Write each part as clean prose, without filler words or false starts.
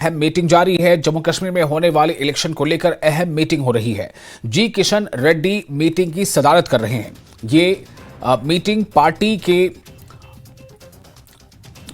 अहम मीटिंग जारी है। जम्मू कश्मीर में होने वाले इलेक्शन को लेकर अहम मीटिंग हो रही है। जी किशन रेड्डी मीटिंग की सदारत कर रहे हैं। ये मीटिंग पार्टी की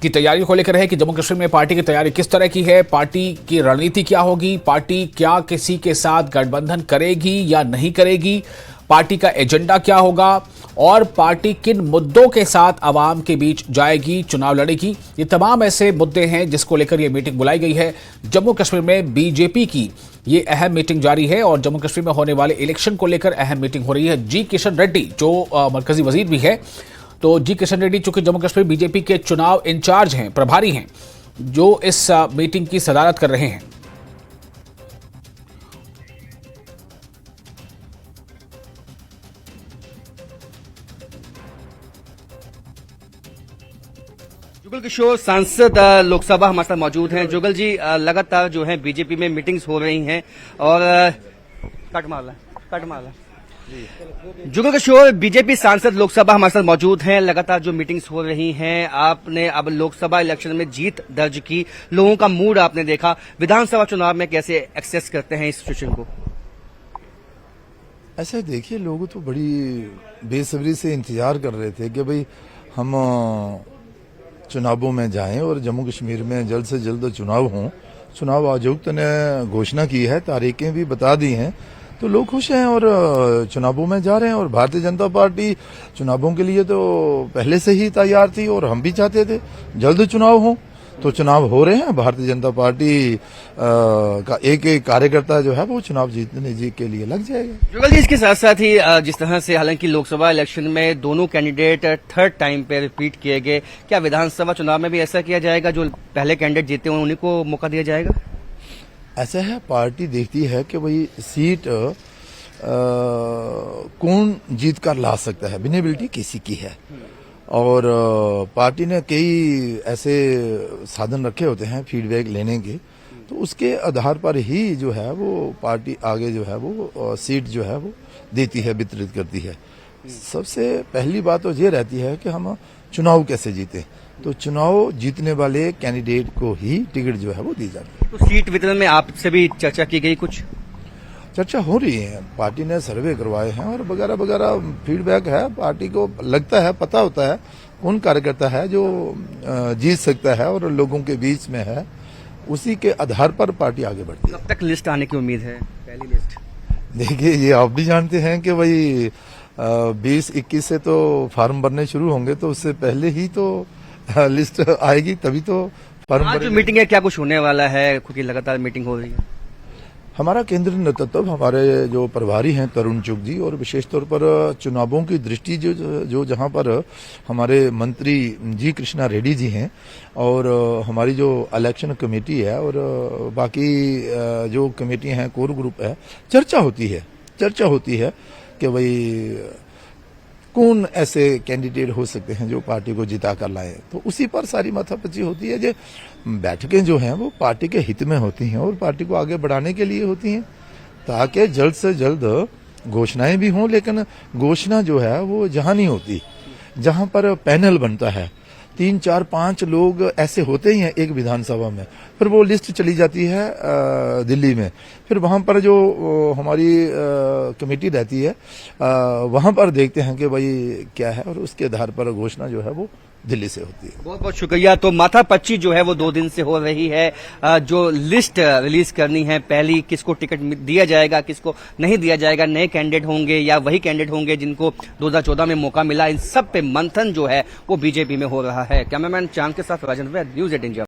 तैयारी को लेकर है कि जम्मू कश्मीर में पार्टी की तैयारी किस तरह की है, पार्टी की रणनीति क्या होगी, पार्टी क्या किसी के साथ गठबंधन करेगी या नहीं करेगी, पार्टी का एजेंडा क्या होगा और पार्टी किन मुद्दों के साथ आवाम के बीच जाएगी, चुनाव लड़ेगी। ये तमाम ऐसे मुद्दे हैं जिसको लेकर ये मीटिंग बुलाई गई है। जम्मू कश्मीर में बीजेपी की ये अहम मीटिंग जारी है और जम्मू कश्मीर में होने वाले इलेक्शन को लेकर अहम मीटिंग हो रही है। जी किशन रेड्डी जो मरकजी वजीर भी है, तो जी किशन रेड्डी चूंकि जम्मू कश्मीर बीजेपी के चुनाव इंचार्ज हैं, प्रभारी हैं, जो इस मीटिंग की सदारत कर रहे हैं। जुगल किशोर सांसद लोकसभा हमारे साथ मौजूद हैं। जुगल जी, लगातार जो है बीजेपी में मीटिंग्स हो रही हैं और कट मारला जुगल किशोर बीजेपी सांसद लोकसभा हमारे साथ मौजूद हैं। लगातार जो मीटिंग्स हो रही हैं, आपने अब लोकसभा इलेक्शन में जीत दर्ज की, लोगों का मूड आपने देखा, विधानसभा चुनाव में कैसे एक्सेस करते हैं इस सिचुएशन को? ऐसे देखिए, लोग तो बड़ी बेसब्री से इंतजार कर रहे थे कि भाई हम चुनावों में जाएं और जम्मू कश्मीर में जल्द से जल्द चुनाव हों। चुनाव आयुक्त ने घोषणा की है, तारीखें भी बता दी हैं, तो लोग खुश हैं और चुनावों में जा रहे हैं। और भारतीय जनता पार्टी चुनावों के लिए तो पहले से ही तैयार थी और हम भी चाहते थे जल्द चुनाव हों, तो चुनाव हो रहे हैं। भारतीय जनता पार्टी का एक एक कार्यकर्ता जो है वो चुनाव जीतने के लिए लग जाएगा। जुगल जी, इसके साथ साथ ही जिस तरह से हालांकि लोकसभा इलेक्शन में दोनों कैंडिडेट थर्ड टाइम पे रिपीट किए गए, क्या विधानसभा चुनाव में भी ऐसा किया जाएगा, जो पहले कैंडिडेट जीते हुए उन्हीं को मौका दिया जाएगा? ऐसा है, पार्टी देखती है कि भाई सीट कौन जीत कर ला सकता है, विनेबिलिटी किसी की है। और पार्टी ने कई ऐसे साधन रखे होते हैं फीडबैक लेने के, तो उसके आधार पर ही जो है वो पार्टी आगे जो है वो सीट जो है वो देती है, वितरित करती है। सबसे पहली बात तो ये रहती है कि हम चुनाव कैसे जीते, तो चुनाव जीतने वाले कैंडिडेट को ही टिकट जो है वो दी जाती है। तो सीट वितरण में आपसे भी चर्चा की गई? कुछ चर्चा हो रही है, पार्टी ने सर्वे करवाए हैं और वगैरह वगैरह फीडबैक है। पार्टी को लगता है, पता होता है कौन कार्यकर्ता है जो जीत सकता है और लोगों के बीच में है, उसी के आधार पर पार्टी आगे बढ़ती है। कब तक लिस्ट आने की उम्मीद है, पहली लिस्ट? देखिए, ये आप भी जानते हैं कि भाई 20-21 से तो फार्म भरने शुरू होंगे, तो उससे पहले ही तो लिस्ट आएगी, तभी तो फार्म आज जो मीटिंग है क्या कुछ होने वाला है, क्योंकि लगातार मीटिंग हो रही है? हमारा केंद्रीय नेतृत्व, हमारे जो प्रभारी हैं तरुण चुग जी, और विशेष तौर पर चुनावों की दृष्टि जो जहां पर हमारे मंत्री जी कृष्णा रेड्डी जी हैं, और हमारी जो इलेक्शन कमेटी है और बाकी जो कमेटियां हैं, कोर ग्रुप है, चर्चा होती है कि भाई कौन ऐसे कैंडिडेट हो सकते हैं जो पार्टी को जिता कर लाए, तो उसी पर सारी माथापच्ची होती है। जो बैठकें जो हैं वो पार्टी के हित में होती हैं और पार्टी को आगे बढ़ाने के लिए होती हैं, ताकि जल्द से जल्द घोषणाएं भी हों। लेकिन घोषणा जो है वो जहां नहीं होती, जहां पर पैनल बनता है, 3, 4, 5 लोग ऐसे होते ही हैं एक विधानसभा में, फिर वो लिस्ट चली जाती है दिल्ली में, फिर वहां पर जो हमारी कमेटी रहती है वहां पर देखते हैं कि भाई क्या है, और उसके आधार पर घोषणा जो है वो दिल्ली से होती है। बहुत बहुत शुक्रिया। तो माथापच्ची जो है वो 2 दिन से हो रही है। जो लिस्ट रिलीज करनी है, पहली किसको टिकट दिया जाएगा, किसको नहीं दिया जाएगा, नए कैंडिडेट होंगे या वही कैंडिडेट होंगे जिनको 2014 में मौका मिला, इन सब पे मंथन जो है वो बीजेपी में हो रहा है। कैमरामैन चांद के साथ राजेंद्र, न्यूज़ 18 इंडिया।